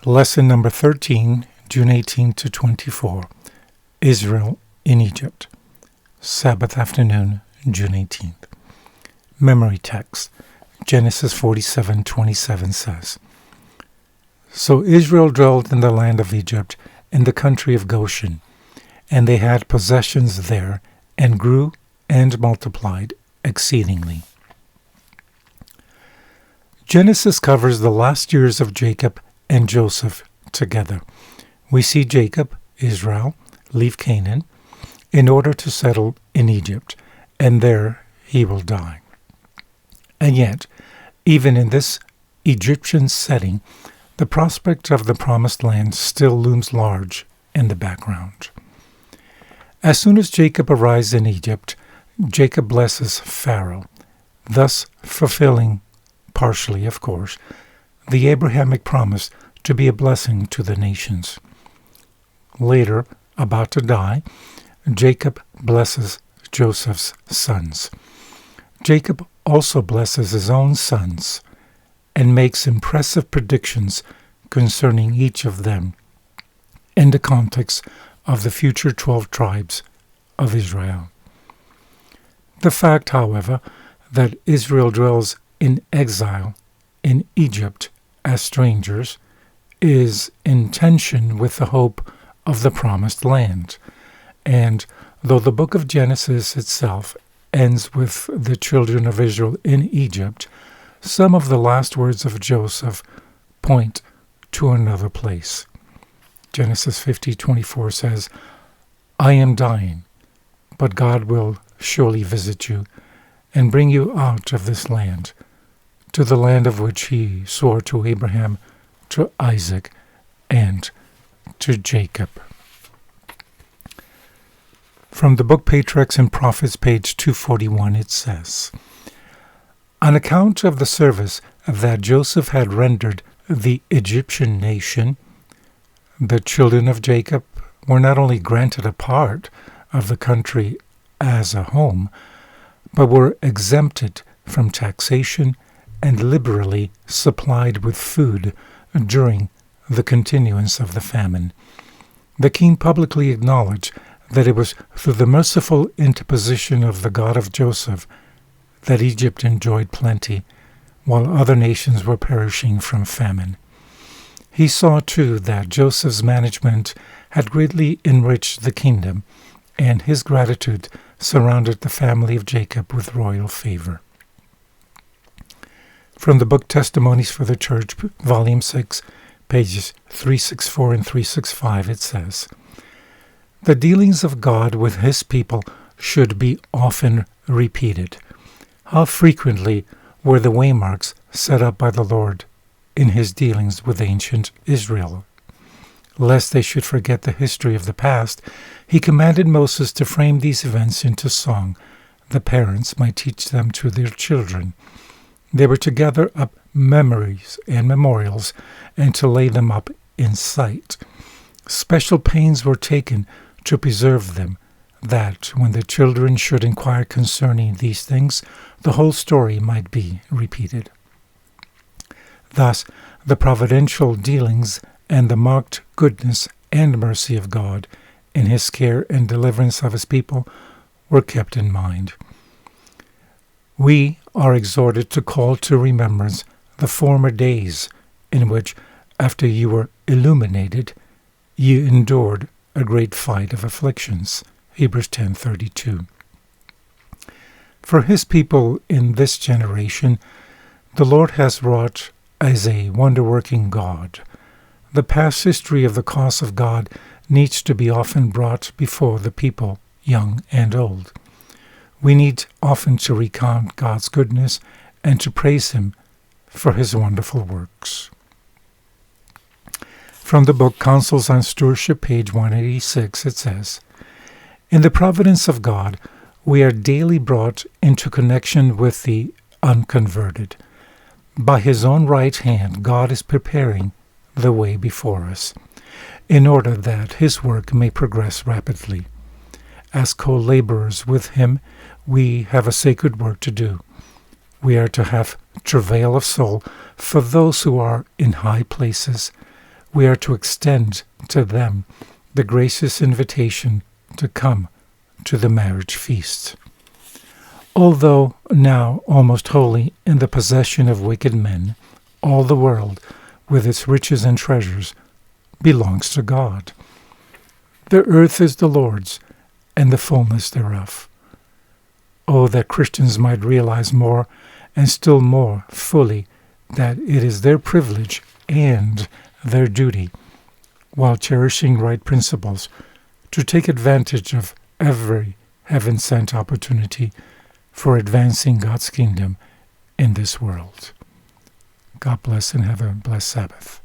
Lesson number 13, June 18 to 24, Israel in Egypt. Sabbath afternoon, June 18th. Memory text, Genesis 47:27 says, So Israel dwelt in the land of Egypt, in the country of Goshen, and they had possessions there, and grew and multiplied exceedingly. Genesis covers the last years of Jacob and Joseph together. We see Jacob, Israel, leave Canaan in order to settle in Egypt, and there he will die. And yet, even in this Egyptian setting, the prospect of the promised land still looms large in the background. As soon as Jacob arrives in Egypt, Jacob blesses Pharaoh, thus fulfilling, partially of course, the Abrahamic promise to be a blessing to the nations. Later, about to die, Jacob blesses Joseph's sons. Jacob also blesses his own sons and makes impressive predictions concerning each of them in the context of the future 12 tribes of Israel. The fact, however, that Israel dwells in exile in Egypt as strangers is in tension with the hope of the promised land. And though the book of Genesis itself ends with the children of Israel in Egypt, some of the last words of Joseph point to another place. Genesis 50:24 says, I am dying, but God will surely visit you and bring you out of this land, to the land of which he swore to Abraham, to Isaac, and to Jacob. From the book Patriarchs and Prophets, page 241, it says, On account of the service that Joseph had rendered the Egyptian nation, the children of Jacob were not only granted a part of the country as a home, but were exempted from taxation and liberally supplied with food during the continuance of the famine. The king publicly acknowledged that it was through the merciful interposition of the God of Joseph that Egypt enjoyed plenty, while other nations were perishing from famine. He saw, too, that Joseph's management had greatly enriched the kingdom, and his gratitude surrounded the family of Jacob with royal favor. From the book Testimonies for the Church, Volume 6, pages 364 and 365, it says, The dealings of God with his people should be often repeated. How frequently were the waymarks set up by the Lord in his dealings with ancient Israel? Lest they should forget the history of the past, he commanded Moses to frame these events into song. The parents might teach them to their children. They were to gather up memories and memorials and to lay them up in sight. Special pains were taken to preserve them, that when the children should inquire concerning these things, the whole story might be repeated. Thus, the providential dealings and the marked goodness and mercy of God in his care and deliverance of his people were kept in mind. We are exhorted to call to remembrance the former days in which, after you were illuminated, you endured a great fight of afflictions. Hebrews 10:32. For his people in this generation, the Lord has wrought as a wonder-working God. The past history of the cause of God needs to be often brought before the people, young and old. We need often to recount God's goodness and to praise him for his wonderful works. From the book Counsels on Stewardship, page 186, it says, In the providence of God, we are daily brought into connection with the unconverted. By his own right hand, God is preparing the way before us, in order that his work may progress rapidly. As co-laborers with him, we have a sacred work to do. We are to have travail of soul for those who are in high places. we are to extend to them the gracious invitation to come to the marriage feast. Although now almost wholly in the possession of wicked men, all the world, with its riches and treasures, belongs to God. The earth is the Lord's, and the fullness thereof. Oh, that Christians might realize more and still more fully that it is their privilege and their duty, while cherishing right principles, to take advantage of every heaven-sent opportunity for advancing God's kingdom in this world. God bless and have a blessed Sabbath.